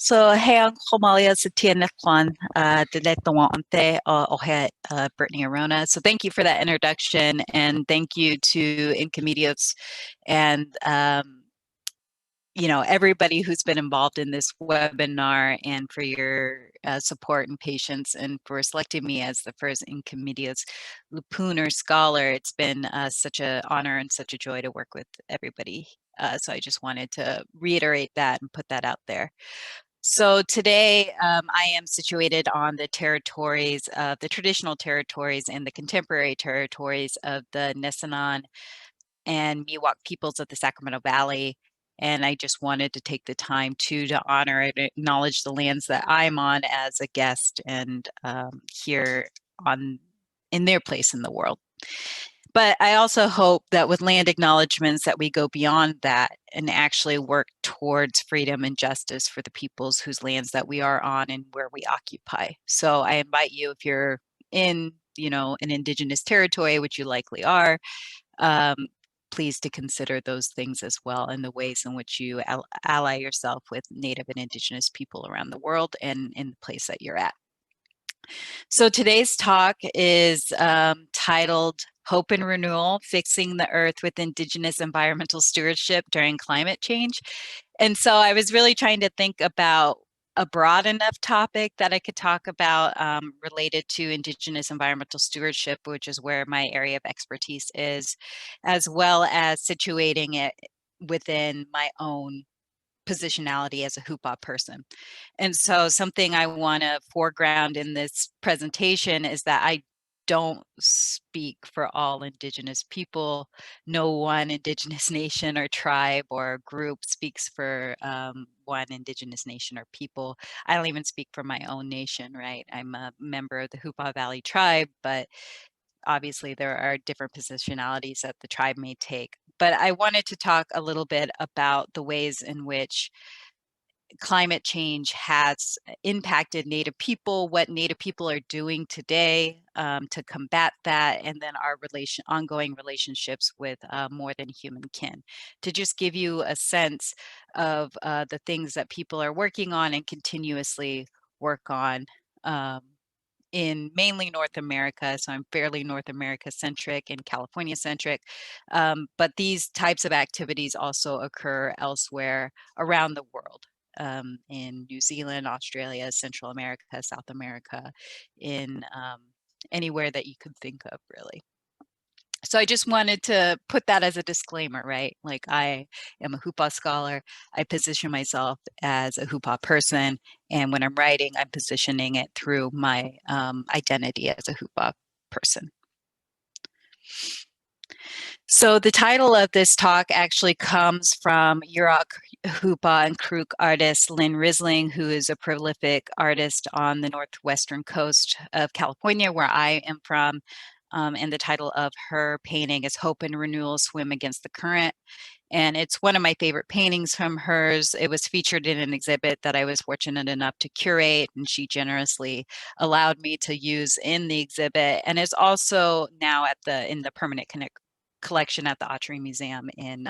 So, hey, Uncle Malia sa Tianakwan, Diletawante, Ohe, Brittani Orona. So, thank you for that introduction, and thank you to Incomindios and everybody who's been involved in this webinar, and for your support and patience, and for selecting me as the first Incomindios-Lippuner Scholar. It's been such an honor and such a joy to work with everybody. So I just wanted to reiterate that and put that out there. So today I am situated on the territories of the traditional territories and the contemporary territories of the Nisenan and Miwok peoples of the Sacramento Valley. And I just wanted to take the time to honor and acknowledge the lands that I'm on as a guest and here in their place in the world. But I also hope that with land acknowledgements that we go beyond that and actually work towards freedom and justice for the peoples whose lands that we are on and where we occupy. So I invite you, if you're in, an indigenous territory, which you likely are, please to consider those things as well, and the ways in which you ally yourself with Native and Indigenous people around the world and in the place that you're at. So today's talk is titled Hope and Renewal, Fixing the Earth with Indigenous Environmental Stewardship During Climate Change. And so I was really trying to think about a broad enough topic that I could talk about related to Indigenous environmental stewardship, which is where my area of expertise is, as well as situating it within my own positionality as a Hupa person. And so something I want to foreground in this presentation is that I don't speak for all Indigenous people. No one Indigenous nation or tribe or group speaks for one Indigenous nation or people. I don't even speak for my own nation, right? I'm a member of the Hupa Valley tribe, but obviously there are different positionalities that the tribe may take. But I wanted to talk a little bit about the ways in which climate change has impacted Native people, what Native people are doing today to combat that, and then our ongoing relationships with more than human kin. To just give you a sense of the things that people are working on and continuously work on in mainly North America. So I'm fairly North America centric and California centric. But these types of activities also occur elsewhere around the world. In New Zealand, Australia, Central America, South America, in anywhere that you could think of, really. So I just wanted to put that as a disclaimer, right? Like, I am a Hupa scholar. I position myself as a Hupa person. And when I'm writing, I'm positioning it through my identity as a Hupa person. So the title of this talk actually comes from Yurok Hupa and Karuk artist Lynn Risling, who is a prolific artist on the northwestern coast of California, where I am from. And the title of her painting is Hope and Renewal, Swim Against the Current. And it's one of my favorite paintings from hers. It was featured in an exhibit that I was fortunate enough to curate, and she generously allowed me to use in the exhibit. And it's also now in the permanent collection at the Autry Museum in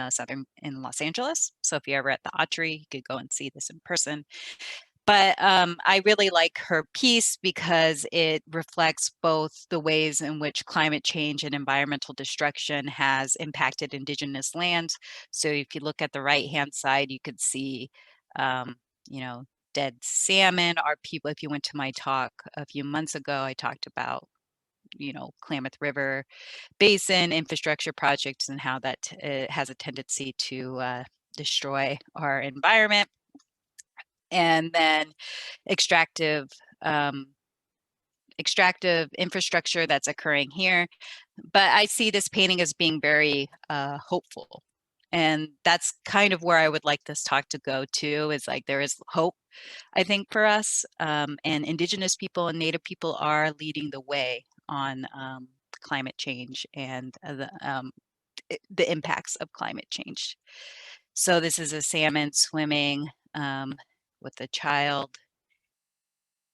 Los Angeles. So if you're ever at the Autry, you could go and see this in person. But I really like her piece because it reflects both the ways in which climate change and environmental destruction has impacted Indigenous lands. So if you look at the right-hand side, you could see, dead salmon. Our people, if you went to my talk a few months ago, I talked about, Klamath River Basin infrastructure projects and how that has a tendency to destroy our environment. And then extractive infrastructure that's occurring here. But I see this painting as being very hopeful. And that's kind of where I would like this talk to go to, is like there is hope, I think, for us. And Indigenous people and Native people are leading the way on climate change and the impacts of climate change. So this is a salmon swimming with a child,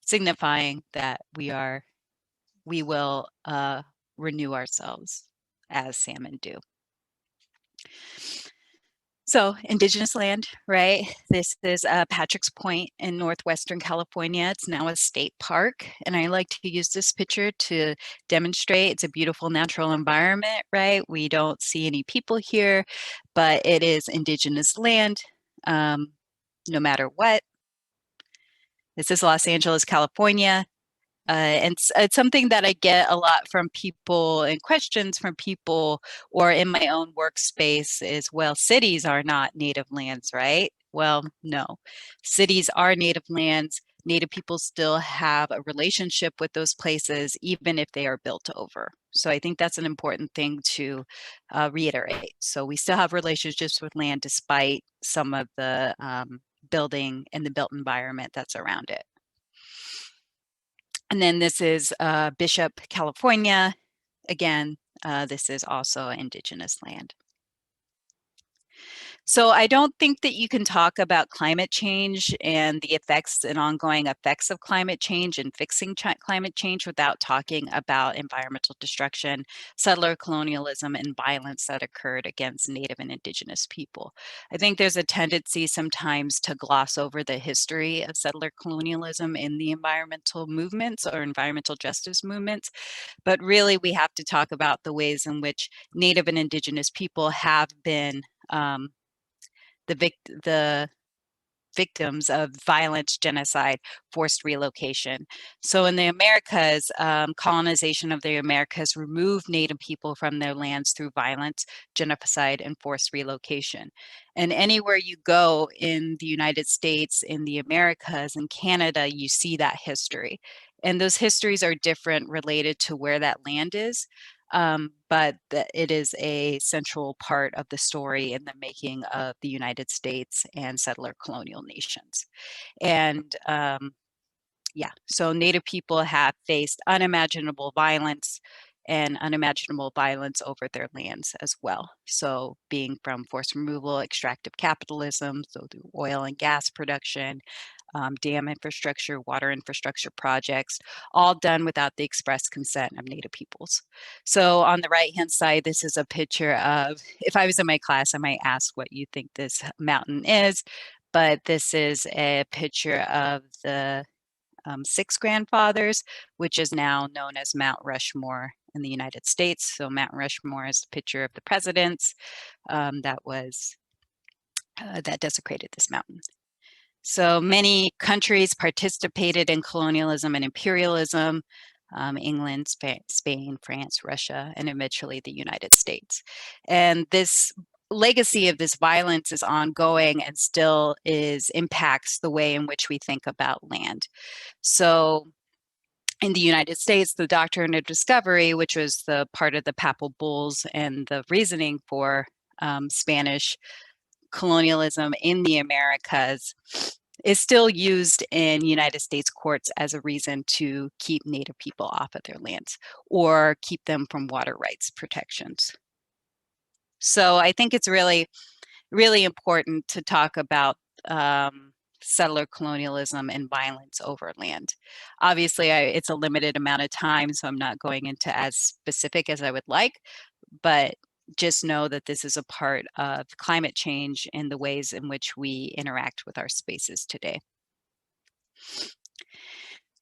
signifying that we will renew ourselves as salmon do. So Indigenous Land, right? This is Patrick's Point in Northwestern California. It's now a state park. And I like to use this picture to demonstrate it's a beautiful natural environment, right? We don't see any people here, but it is Indigenous land, no matter what. This is Los Angeles, California. And it's something that I get a lot from people and questions from people or in my own workspace is, well, cities are not native lands, right? Well, no. Cities are native lands. Native people still have a relationship with those places, even if they are built over. So I think that's an important thing to reiterate. So we still have relationships with land despite some of the building and the built environment that's around it. And then this is Bishop, California. Again, this is also Indigenous land. So I don't think that you can talk about climate change and the effects and ongoing effects of climate change and fixing climate change without talking about environmental destruction, settler colonialism, and violence that occurred against Native and Indigenous people. I think there's a tendency sometimes to gloss over the history of settler colonialism in the environmental movements or environmental justice movements, but really we have to talk about the ways in which Native and Indigenous people have been the victims of violence, genocide, forced relocation. So in the Americas, colonization of the Americas removed Native people from their lands through violence, genocide, and forced relocation. And anywhere you go in the United States, in the Americas, in Canada, you see that history. And those histories are different related to where that land is. But it is a central part of the story in the making of the United States and settler colonial nations. And yeah, so Native people have faced unimaginable violence and unimaginable violence over their lands as well. So being from forced removal, extractive capitalism, so through oil and gas production, dam infrastructure, water infrastructure projects, all done without the express consent of Native peoples. So on the right-hand side, this is a picture of, if I was in my class, I might ask what you think this mountain is, but this is a picture of the Six Grandfathers, which is now known as Mount Rushmore in the United States. So Mount Rushmore is a picture of the presidents that desecrated this mountain. So many countries participated in colonialism and imperialism, England, Spain, France, Russia, and eventually the United States. And this legacy of this violence is ongoing and still impacts the way in which we think about land. So in the United States, the doctrine of discovery, which was the part of the papal bulls and the reasoning for Spanish colonialism in the Americas, is still used in United States courts as a reason to keep Native people off of their lands or keep them from water rights protections. So I think it's really, really important to talk about settler colonialism and violence over land. Obviously, it's a limited amount of time, so I'm not going into as specific as I would like, but just know that this is a part of climate change and the ways in which we interact with our spaces today.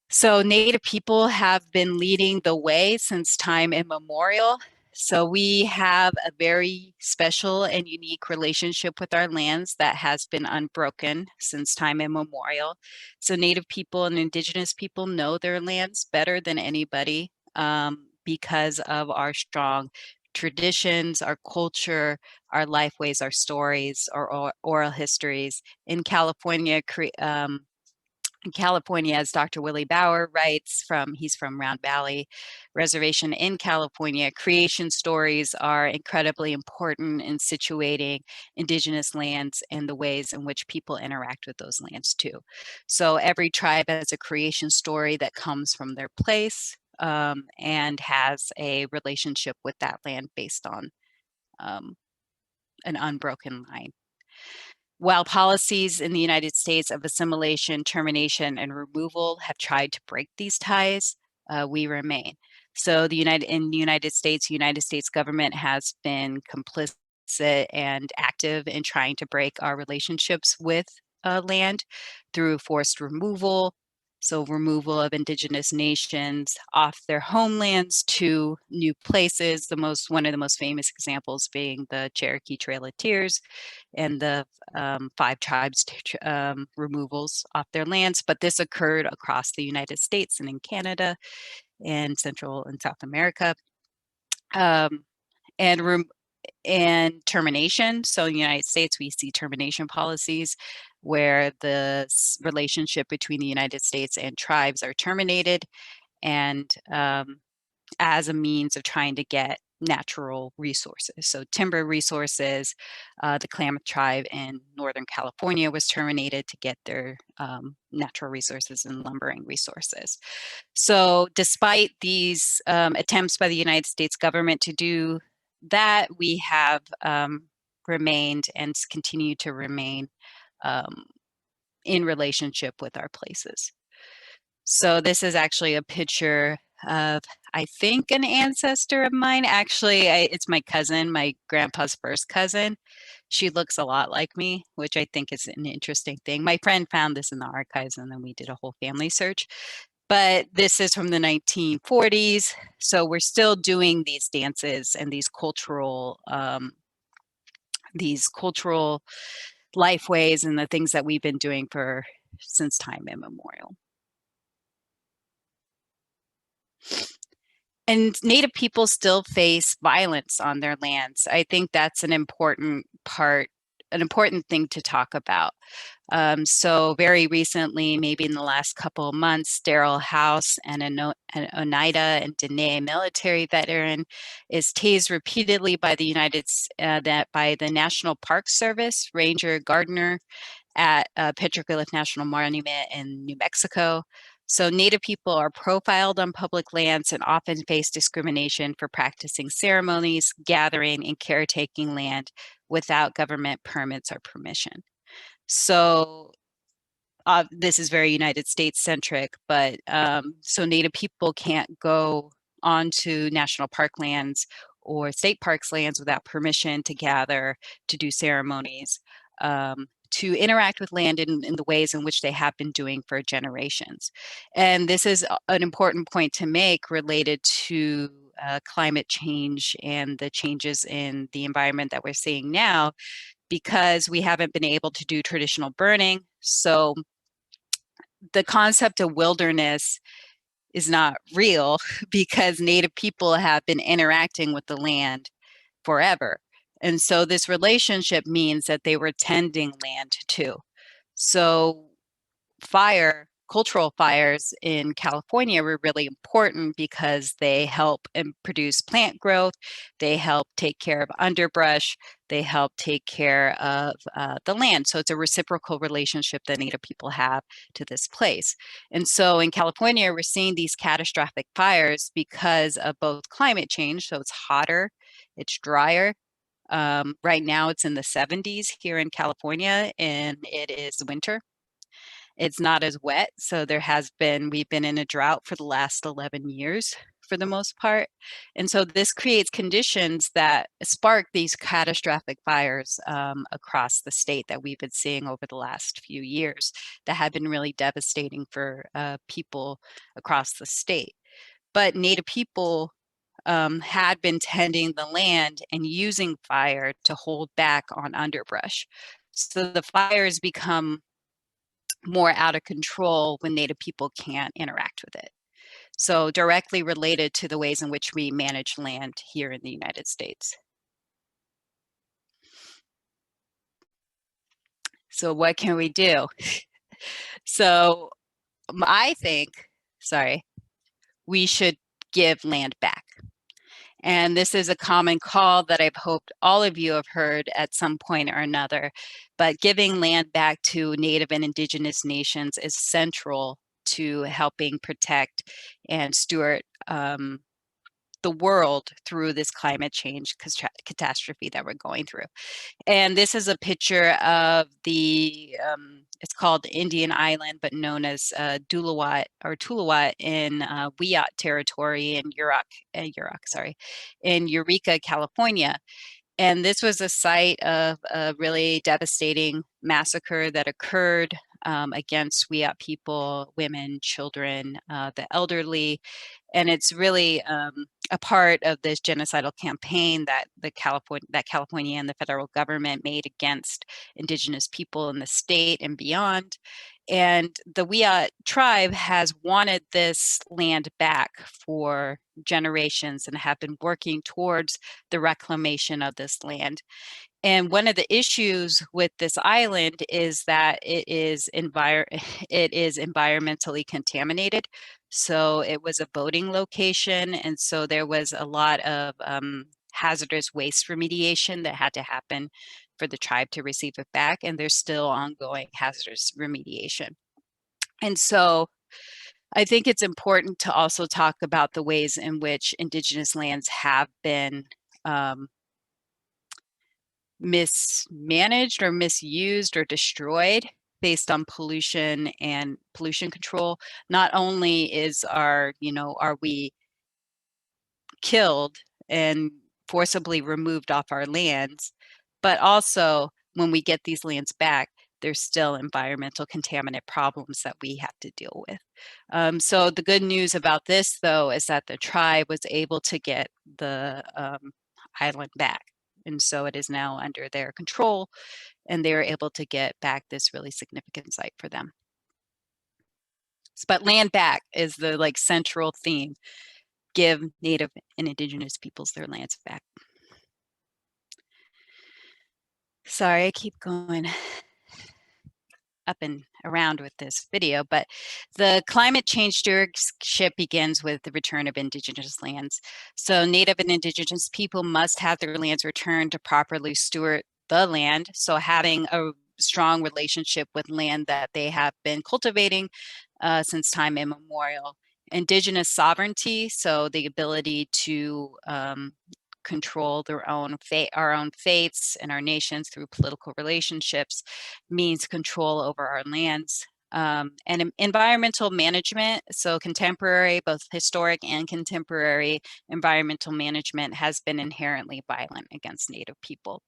So Native people have been leading the way since time immemorial. So we have a very special and unique relationship with our lands that has been unbroken since time immemorial. So Native people and Indigenous people know their lands better than anybody because of our strong traditions, our culture, our lifeways, our stories, our oral histories. In California, as Dr. Willie Bauer writes he's from Round Valley Reservation in California, creation stories are incredibly important in situating Indigenous lands and the ways in which people interact with those lands too. So every tribe has a creation story that comes from their place and has a relationship with that land based on an unbroken line. While policies in the United States of assimilation, termination, and removal have tried to break these ties, we remain. So in the United States government has been complicit complicit and active in trying to break our relationships with land through forced removal. So removal of indigenous nations off their homelands to new places. One of the most famous examples being the Cherokee Trail of Tears and the 5 tribes removals off their lands. But this occurred across the United States and in Canada and Central and South America. Um, and and termination. So in the United States, we see termination policies where the relationship between the United States and tribes are terminated, and as a means of trying to get natural resources. So timber resources, the Klamath tribe in Northern California was terminated to get their natural resources and lumbering resources. So despite these attempts by the United States government to do that, we have remained and continue to remain in relationship with our places. So this is actually a picture of, I think, an ancestor of mine. Actually, it's my cousin, my grandpa's first cousin. She looks a lot like me, which I think is an interesting thing. My friend found this in the archives, and then we did a whole family search. But this is from the 1940s. So we're still doing these dances and these cultural life ways and the things that we've been doing since time immemorial. And Native people still face violence on their lands. I think that's an important thing to talk about. So very recently, maybe in the last couple of months, Daryl House, an Oneida and Dene military veteran, is tased repeatedly by by the National Park Service Ranger Gardner at Petroglyph National Monument in New Mexico. So Native people are profiled on public lands and often face discrimination for practicing ceremonies, gathering, and caretaking land without government permits or permission. So this is very United States centric, but so Native people can't go onto national park lands or state parks lands without permission to gather, to do ceremonies, to interact with land in the ways in which they have been doing for generations. And this is an important point to make related to climate change and the changes in the environment that we're seeing now, because we haven't been able to do traditional burning. So the concept of wilderness is not real because Native people have been interacting with the land forever. And so this relationship means that they were tending land too. So cultural fires in California were really important because they help produce plant growth, they help take care of underbrush, they help take care of the land. So it's a reciprocal relationship that Native people have to this place. And so in California, we're seeing these catastrophic fires because of both climate change, so it's hotter, it's drier. Right now it's in the 70s here in California, and it is winter. It's not as wet, so we've been in a drought for the last 11 years for the most part. And so this creates conditions that spark these catastrophic fires across the state that we've been seeing over the last few years that have been really devastating for people across the state. But Native people had been tending the land and using fire to hold back on underbrush. So the fires become more out of control when Native people can't interact with it. So directly related to the ways in which we manage land here in the United States. So what can we do? So I think, we should give land back. And this is a common call that I've hoped all of you have heard at some point or another. But giving land back to Native and Indigenous nations is central to helping protect and steward the world through this climate change catastrophe that we're going through. And this is a picture of it's called Indian Island, but known as Tuluwat in Wiyot territory in in Eureka, California. And this was a site of a really devastating massacre that occurred against Wiyot people, women, children, the elderly. And it's really a part of this genocidal campaign that California and the federal government made against Indigenous people in the state and beyond. And the Wiyot tribe has wanted this land back for generations and have been working towards the reclamation of this land. And one of the issues with this island is that it is it is environmentally contaminated. So it was a boating location, and so there was a lot of hazardous waste remediation that had to happen for the tribe to receive it back, and there's still ongoing hazardous remediation. And so I think it's important to also talk about the ways in which Indigenous lands have been mismanaged or misused or destroyed based on pollution and pollution control. Not only are we killed and forcibly removed off our lands, but also when we get these lands back, there's still environmental contaminant problems that we have to deal with. So the good news about this, though, is that the tribe was able to get the island back. And so it is now under their control, and they're able to get back this really significant site for them. But land back is the central theme. Give Native and Indigenous peoples their lands back. Sorry, I keep going up and around with this video, but the climate change stewardship begins with the return of Indigenous lands. So Native and Indigenous people must have their lands returned to properly steward the land. So having a strong relationship with land that they have been cultivating since time immemorial. Indigenous sovereignty, so the ability to control our own fates and our nations through political relationships, means control over our lands. And environmental management, so contemporary, both historic and contemporary environmental management has been inherently violent against Native people.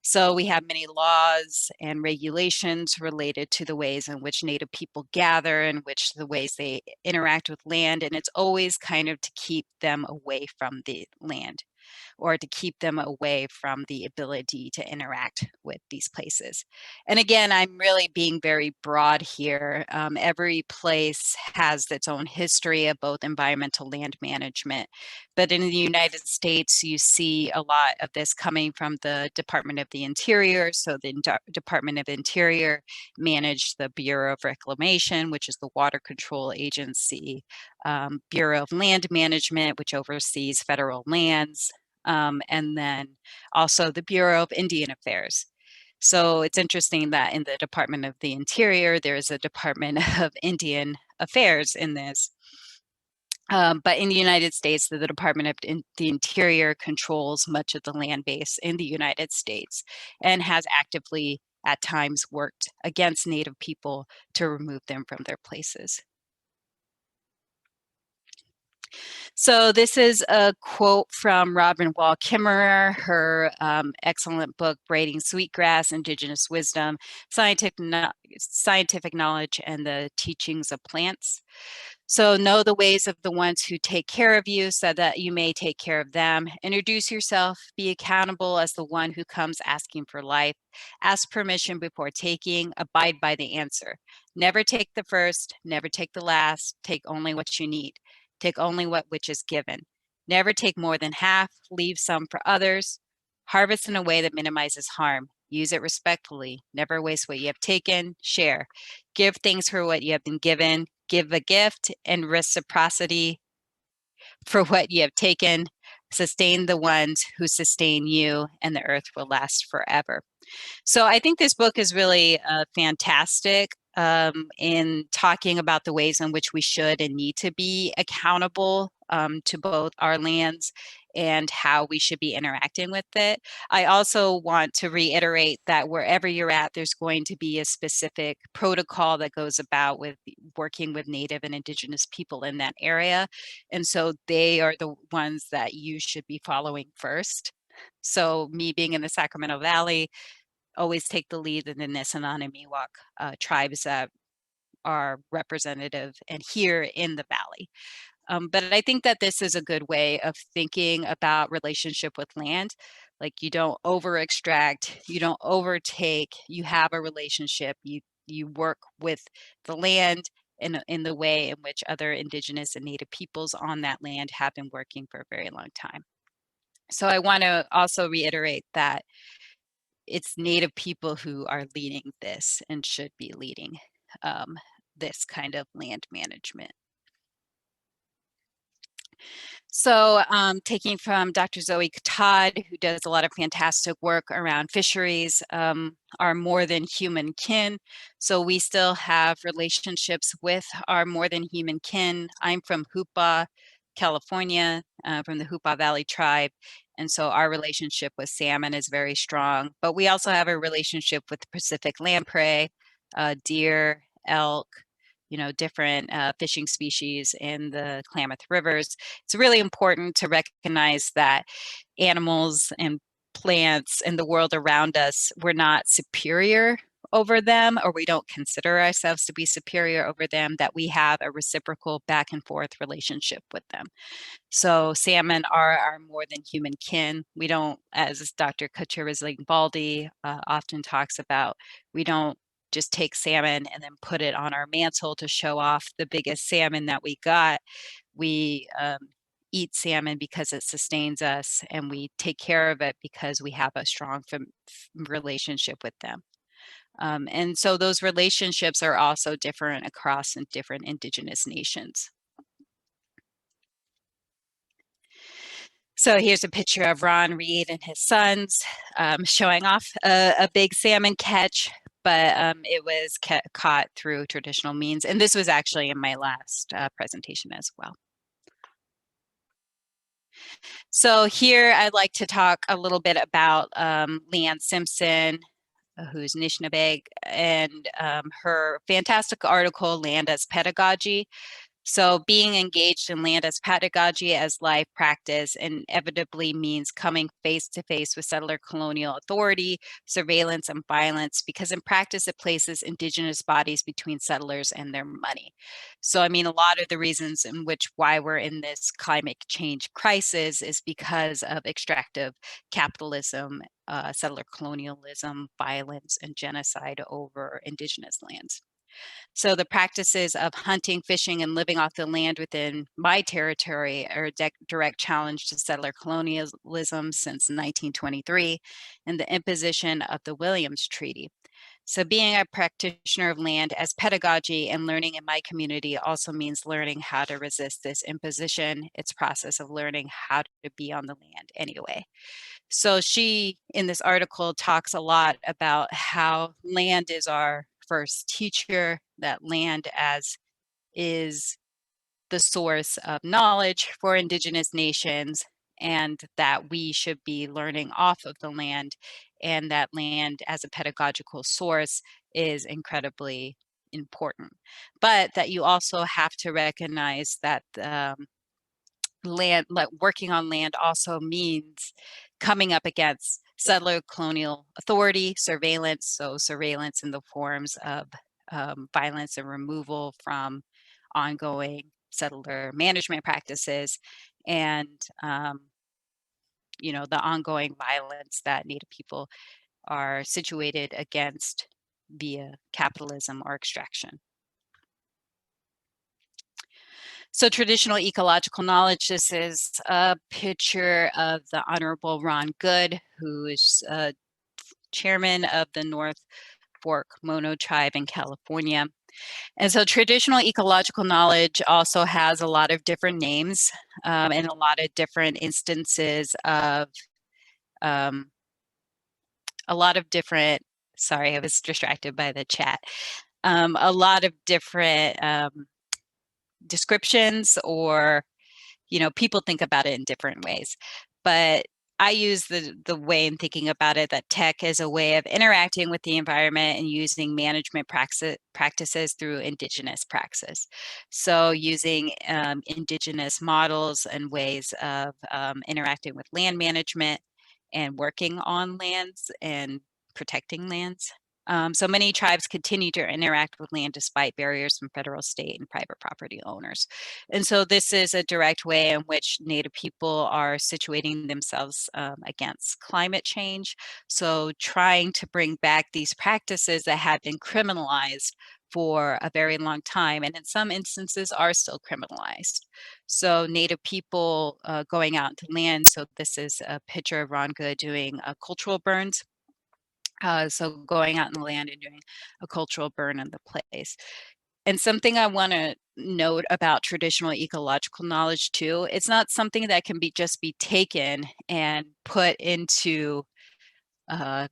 So we have many laws and regulations related to the ways in which Native people gather and the ways they interact with land. And it's always kind of to keep them away from the land, or to keep them away from the ability to interact with these places. And again, I'm really being very broad here. Every place has its own history of both environmental land management. But in the United States, you see a lot of this coming from the Department of the Interior. So the Department of Interior managed the Bureau of Reclamation, which is the water control agency, Bureau of Land Management, which oversees federal lands, and then also the Bureau of Indian Affairs. So it's interesting that in the Department of the Interior, there is a Department of Indian Affairs in this. But in the United States, the Department of the Interior controls much of the land base in the United States and has actively at times worked against Native people to remove them from their places. So this is a quote from Robin Wall Kimmerer, her excellent book, Braiding Sweetgrass, Indigenous Wisdom, Scientific Knowledge and the Teachings of Plants. So know the ways of the ones who take care of you so that you may take care of them. Introduce yourself, be accountable as the one who comes asking for life. Ask permission before taking, abide by the answer. Never take the first, never take the last, take only what you need. Take only which is given. Never take more than half, leave some for others. Harvest in a way that minimizes harm. Use it respectfully. Never waste what you have taken. Share. Give thanks for what you have been given. Give a gift and reciprocity for what you have taken. Sustain the ones who sustain you, and the earth will last forever. So I think this book is really fantastic in talking about the ways in which we should and need to be accountable to both our lands and how we should be interacting with it. I also want to reiterate that wherever you're at, there's going to be a specific protocol that goes about with working with Native and Indigenous people in that area. And so they are the ones that you should be following first. So me being in the Sacramento Valley, always take the lead in the Nisenan and Miwok tribes that are representative and here in the Valley. But I think that this is a good way of thinking about relationship with land. Like you don't over extract, you don't overtake, you have a relationship, you work with the land in the way in which other indigenous and native peoples on that land have been working for a very long time. So I want to also reiterate that it's native people who are leading this and should be leading this kind of land management. So taking from Dr. Zoe Todd, who does a lot of fantastic work around fisheries, our more than human kin. So we still have relationships with our more than human kin. I'm from Hoopa, California, from the Hoopa Valley tribe. And so our relationship with salmon is very strong. But we also have a relationship with Pacific lamprey, deer, elk, different fishing species in the Klamath rivers. It's really important to recognize that animals and plants and the world around us, we're not superior over them, or we don't consider ourselves to be superior over them, that we have a reciprocal back and forth relationship with them. So salmon are our more than human kin. We don't, as Dr. Baldi often talks about, we don't just take salmon and then put it on our mantle to show off the biggest salmon that we got. We eat salmon because it sustains us, and we take care of it because we have a strong relationship with them. And so those relationships are also different across different indigenous nations. So here's a picture of Ron Reed and his sons showing off a big salmon catch, but it was caught through traditional means. And this was actually in my last presentation as well. So here I'd like to talk a little bit about Leanne Simpson, who's Anishinaabe, and her fantastic article, Land as Pedagogy. So being engaged in land as pedagogy, as life practice, inevitably means coming face to face with settler colonial authority, surveillance, and violence, because in practice it places indigenous bodies between settlers and their money. So I mean, a lot of the reasons in which why we're in this climate change crisis is because of extractive capitalism, settler colonialism, violence, and genocide over indigenous lands. So the practices of hunting, fishing, and living off the land within my territory are a direct challenge to settler colonialism since 1923 and the imposition of the Williams Treaty. So being a practitioner of land as pedagogy and learning in my community also means learning how to resist this imposition. It's process of learning how to be on the land anyway. So she, in this article, talks a lot about how land is our first teacher, that land as is the source of knowledge for indigenous nations, and that we should be learning off of the land, and that land as a pedagogical source is incredibly important. But that you also have to recognize that land, like working on land, also means coming up against settler colonial authority, surveillance, so surveillance in the forms of violence and removal from ongoing settler management practices, and the ongoing violence that Native people are situated against via capitalism or extraction. So traditional ecological knowledge, this is a picture of the Honorable Ron Good, who is chairman of the North Fork Mono tribe in California. And so traditional ecological knowledge also has a lot of different names and a lot of different instances of a lot of different, sorry, I was distracted by the chat, a lot of different descriptions, or people think about it in different ways. But I use the way in thinking about it that tech is a way of interacting with the environment and using management practices through indigenous praxis. So using indigenous models and ways of interacting with land management and working on lands and protecting lands. So many tribes continue to interact with land despite barriers from federal, state, and private property owners. And so this is a direct way in which Native people are situating themselves against climate change. So trying to bring back these practices that had been criminalized for a very long time, and in some instances are still criminalized. So Native people going out into land. So this is a picture of Ron Good doing cultural burns. So going out in the land and doing a cultural burn in the place. And something I want to note about traditional ecological knowledge too, it's not something that can be just be taken and put into a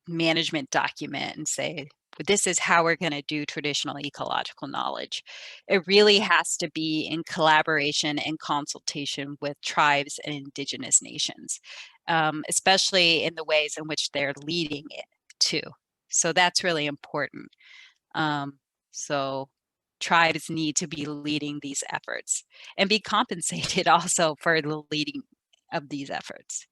management document and say, this is how we're going to do traditional ecological knowledge. It really has to be in collaboration and consultation with tribes and indigenous nations, especially in the ways in which they're leading it too. So that's really important. So tribes need to be leading these efforts and be compensated also for the leading of these efforts.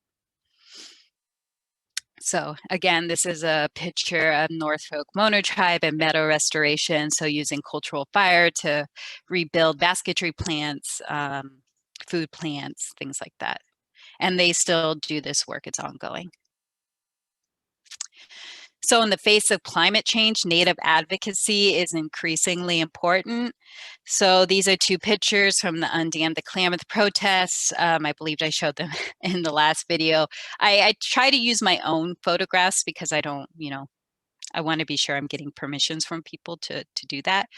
So again, this is a picture of Norfolk Mono tribe and meadow restoration. So using cultural fire to rebuild basketry plants, food plants, things like that. And they still do this work, it's ongoing. So in the face of climate change, Native advocacy is increasingly important. So these are two pictures from the Undam the Klamath protests. I believe I showed them in the last video. I try to use my own photographs because I don't, I want to be sure I'm getting permissions from people to do that.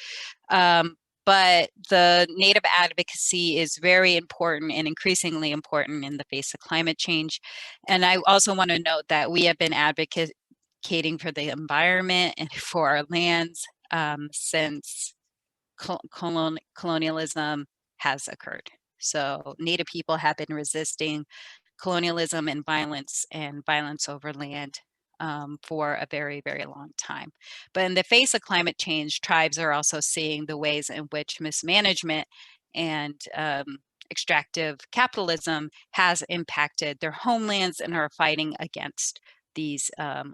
But the Native advocacy is very important and increasingly important in the face of climate change. And I also want to note that we have been advocating for the environment and for our lands since colonialism has occurred. So Native people have been resisting colonialism and violence over land for a very, very long time. But in the face of climate change, tribes are also seeing the ways in which mismanagement and extractive capitalism has impacted their homelands and are fighting against these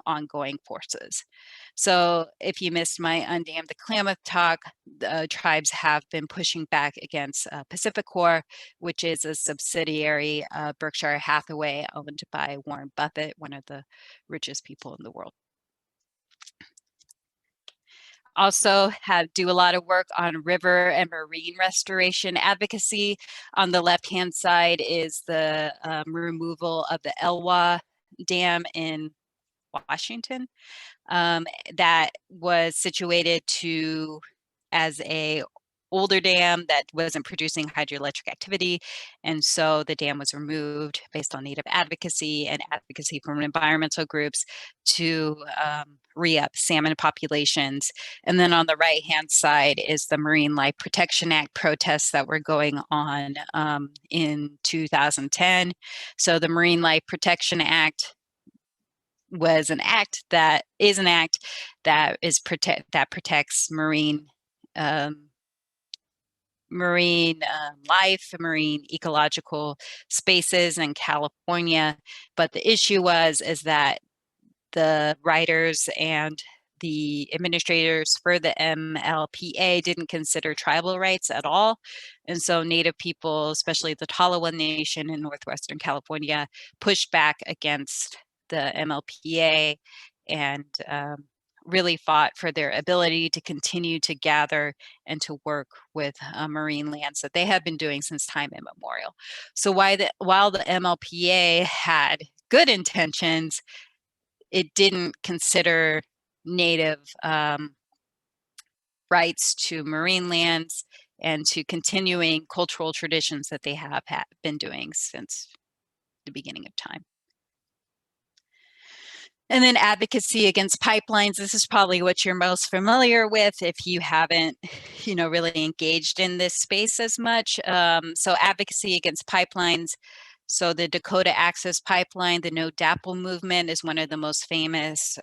ongoing forces. So if you missed my Undam the Klamath talk, the tribes have been pushing back against Pacificor, which is a subsidiary of Berkshire Hathaway owned by Warren Buffett, one of the richest people in the world. Also do a lot of work on river and marine restoration advocacy. On the left-hand side is the removal of the Elwha Dam in Washington. That was situated as a older dam that wasn't producing hydroelectric activity. And so the dam was removed based on Native advocacy and advocacy from environmental groups to re-up salmon populations. And then on the right-hand side is the Marine Life Protection Act protests that were going on in 2010. So the Marine Life Protection Act was an act that protects marine life, marine ecological spaces in California. But the issue is that the writers and the administrators for the MLPA didn't consider tribal rights at all. And so Native people, especially the Tolowa Nation in Northwestern California, pushed back against the MLPA and really fought for their ability to continue to gather and to work with marine lands that they have been doing since time immemorial. So while the MLPA had good intentions, it didn't consider Native rights to marine lands and to continuing cultural traditions that they have been doing since the beginning of time. And then advocacy against pipelines. This is probably what you're most familiar with if you haven't, really engaged in this space as much. So advocacy against pipelines. So the Dakota Access Pipeline, the No DAPL movement is one of the most famous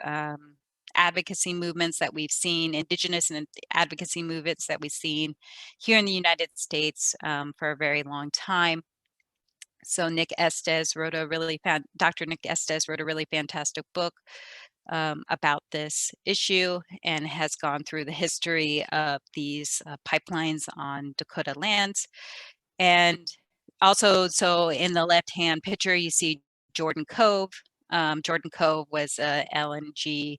advocacy movements that we've seen, indigenous and advocacy movements that we've seen here in the United States for a very long time. So Nick Estes wrote a really Dr. Nick Estes wrote a really fantastic book about this issue and has gone through the history of these pipelines on Dakota lands. And also, so in the left-hand picture, you see Jordan Cove. Jordan Cove was a LNG,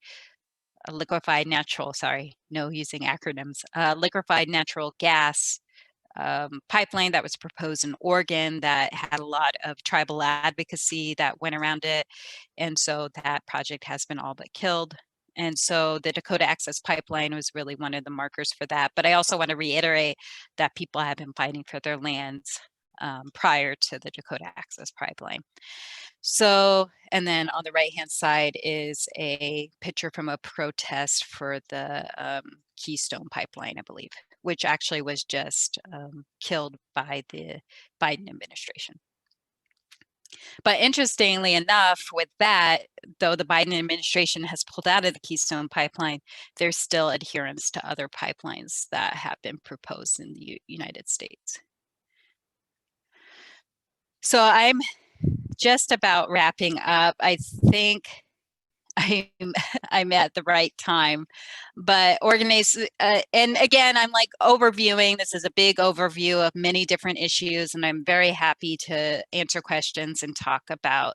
a liquefied natural, sorry, no using acronyms, liquefied natural gas pipeline that was proposed in Oregon that had a lot of tribal advocacy that went around it. And so that project has been all but killed. And so the Dakota Access Pipeline was really one of the markers for that. But I also want to reiterate that people have been fighting for their lands prior to the Dakota Access Pipeline. So, and then on the right-hand side is a picture from a protest for the Keystone Pipeline, I believe, which actually was just killed by the Biden administration. But interestingly enough, with that, though the Biden administration has pulled out of the Keystone Pipeline, there's still adherence to other pipelines that have been proposed in the United States. So I'm just about wrapping up. I think I'm at the right time, but and again, I'm like overviewing. This is a big overview of many different issues, and I'm very happy to answer questions and talk about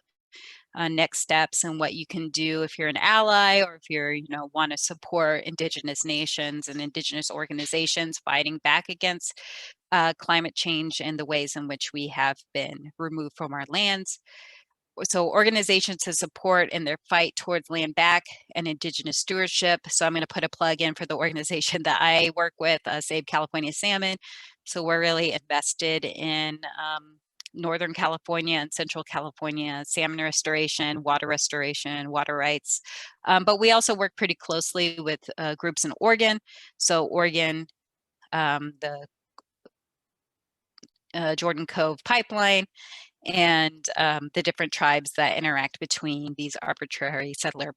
next steps and what you can do if you're an ally or if you're, want to support Indigenous nations and Indigenous organizations fighting back against climate change and the ways in which we have been removed from our lands. So organizations to support in their fight towards land back and Indigenous stewardship. So I'm going to put a plug in for the organization that I work with, Save California Salmon. So we're really invested in Northern California and Central California salmon restoration, water rights. But we also work pretty closely with groups in Oregon. So Oregon, the Jordan Cove pipeline, and the different tribes that interact between these arbitrary settler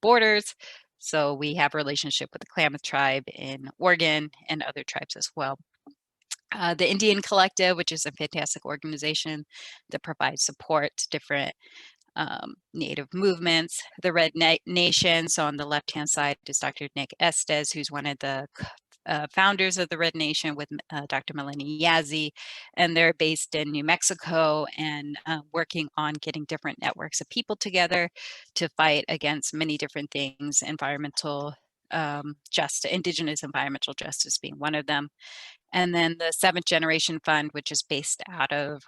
borders. So we have a relationship with the Klamath tribe in Oregon and other tribes as well. The Indian Collective, which is a fantastic organization that provides support to different Native movements. The Red Nation, so on the left-hand side is Dr. Nick Estes, who's one of the founders of the Red Nation with Dr. Melanie Yazzie, and they're based in New Mexico and working on getting different networks of people together to fight against many different things, environmental Indigenous environmental justice being one of them. And then the Seventh Generation Fund, which is based out of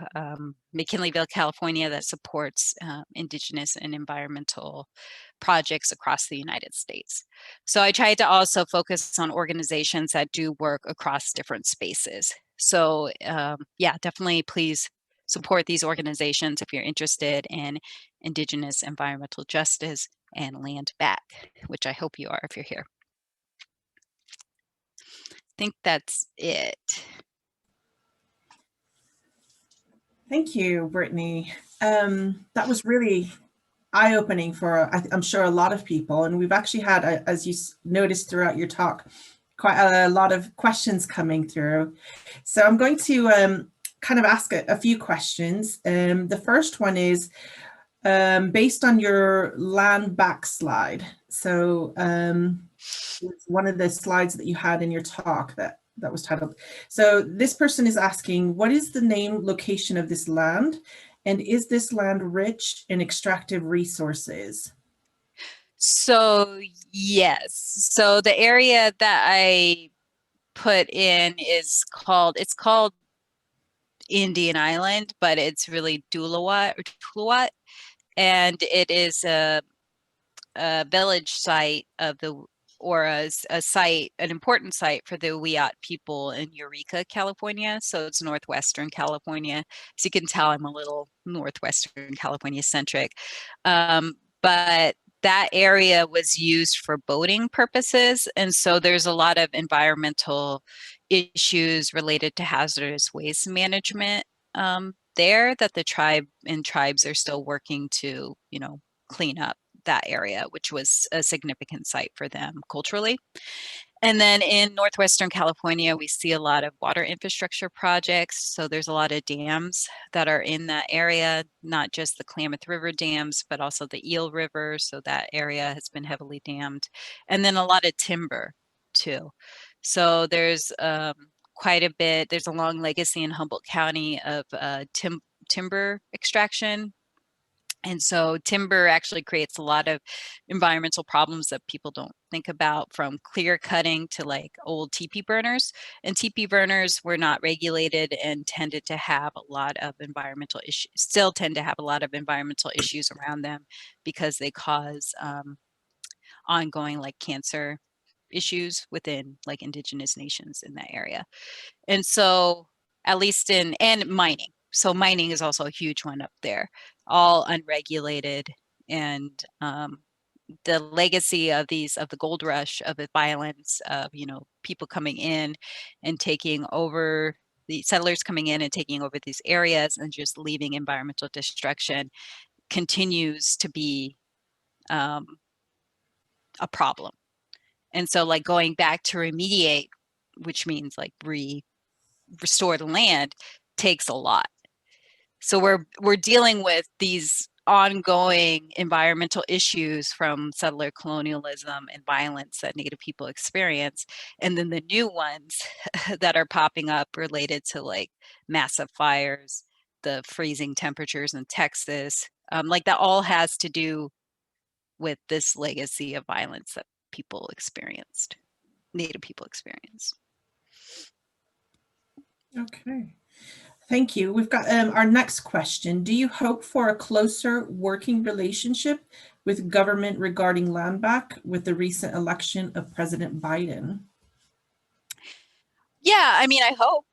McKinleyville, California, that supports Indigenous and environmental projects across the United States. So I tried to also focus on organizations that do work across different spaces. So yeah, definitely please support these organizations if you're interested in Indigenous environmental justice and land back, which I hope you are if you're here. I think that's it. Thank you, Brittani. That was really eye-opening for, I'm sure, a lot of people. And we've actually had, as you noticed throughout your talk, quite a lot of questions coming through. So I'm going to kind of ask a few questions. The first one is based on your land back slide. So one of the slides that you had in your talk that was titled. So this person is asking, what is the name location of this land? And is this land rich in extractive resources? So yes. So the area that I put in is called Indian Island, but it's really Tuluwat, and it is a village site of the, or a site, an important site for the Wiyot people in Eureka, California. So it's Northwestern California. As you can tell, I'm a little Northwestern California centric. But that area was used for boating purposes. And so there's a lot of environmental issues related to hazardous waste management there that the tribes are still working to, clean up that area, which was a significant site for them culturally. And then in Northwestern California, we see a lot of water infrastructure projects. So there's a lot of dams that are in that area, not just the Klamath River dams, but also the Eel River. So that area has been heavily dammed. And then a lot of timber too. So there's quite a bit, there's a long legacy in Humboldt County of timber extraction. And so timber actually creates a lot of environmental problems that people don't think about, from clear cutting to like old teepee burners. And teepee burners were not regulated and tended to have a lot of environmental issues, still tend to have a lot of environmental issues around them because they cause ongoing like cancer issues within like indigenous nations in that area. And so at least and mining. So mining is also a huge one up there, all unregulated. And the legacy of the gold rush, of the violence, of, people coming in and taking over, the settlers coming in and taking over these areas and just leaving environmental destruction, continues to be a problem. And so like going back to remediate, which means like restore the land, takes a lot. So we're dealing with these ongoing environmental issues from settler colonialism and violence that Native people experience, and then the new ones that are popping up related to like massive fires, the freezing temperatures in Texas, like that all has to do with this legacy of violence that people experienced, Native people experienced. Okay. Thank you. We've got our next question. Do you hope for a closer working relationship with government regarding land back with the recent election of President Biden? Yeah, I mean, I hope.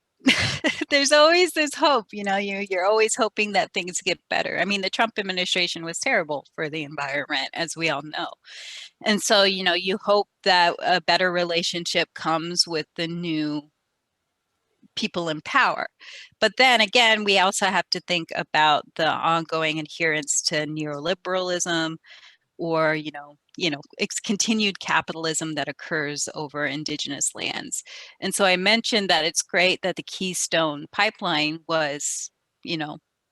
There's always this hope, you're always hoping that things get better. I mean, the Trump administration was terrible for the environment, as we all know. And so, you hope that a better relationship comes with the new people in power. But then again, we also have to think about the ongoing adherence to neoliberalism, or it's continued capitalism that occurs over indigenous lands. And so I mentioned that it's great that the Keystone pipeline was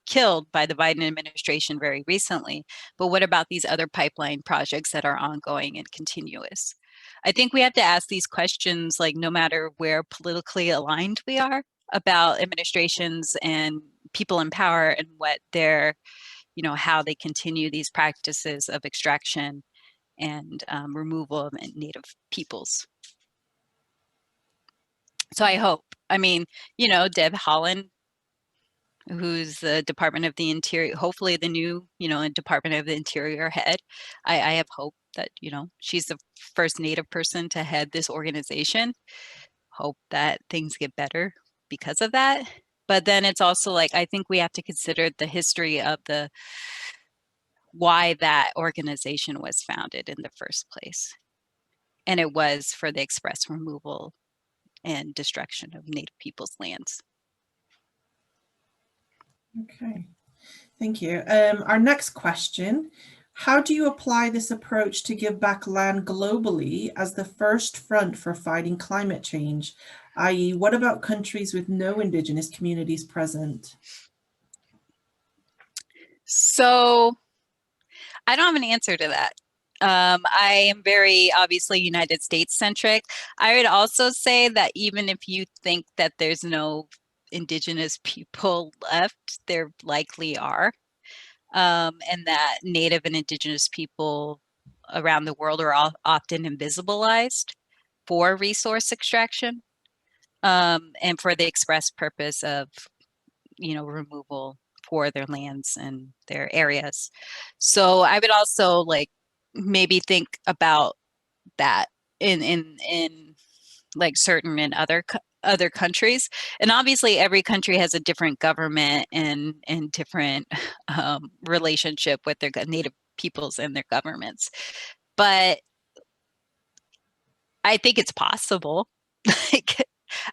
killed by the Biden administration very recently, but what about these other pipeline projects that are ongoing and continuous? I think we have to ask these questions, like, no matter where politically aligned we are, about administrations and people in power and what their how they continue these practices of extraction and removal of Native peoples. So I hope, Deb Haaland, who's the Department of the Interior, hopefully the new, Department of the Interior head, I have hope that, she's the first Native person to head this organization. Hope that things get better because of that. But then it's also like, I think we have to consider the history of why that organization was founded in the first place. And it was for the express removal and destruction of Native people's lands. Okay, thank you. Our next question: how do you apply this approach to give back land globally as the first front for fighting climate change? I.e., what about countries with no Indigenous communities present? So I don't have an answer to that. I am very obviously United States centric. I would also say that even if you think that there's no Indigenous people left, there likely are. And that Native and Indigenous people around the world are often invisibilized for resource extraction, and for the express purpose of, removal for their lands and their areas. So I would also like maybe think about that in like certain in other countries. And obviously every country has a different government and different relationship with their Native peoples and their governments. But I think it's possible. Like,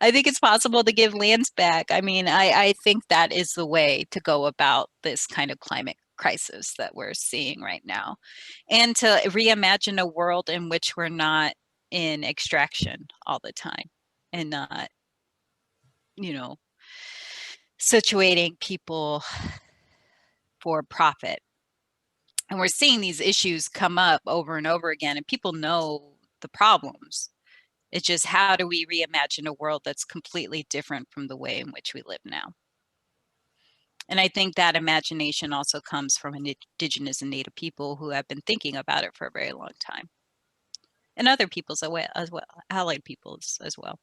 I think it's possible to give lands back. I mean, I think that is the way to go about this kind of climate crisis that we're seeing right now, and to reimagine a world in which we're not in extraction all the time and not, situating people for profit. And we're seeing these issues come up over and over again, and people know the problems. It's just, how do we reimagine a world that's completely different from the way in which we live now? And I think that imagination also comes from Indigenous and Native people who have been thinking about it for a very long time. And other peoples as well, allied peoples as well.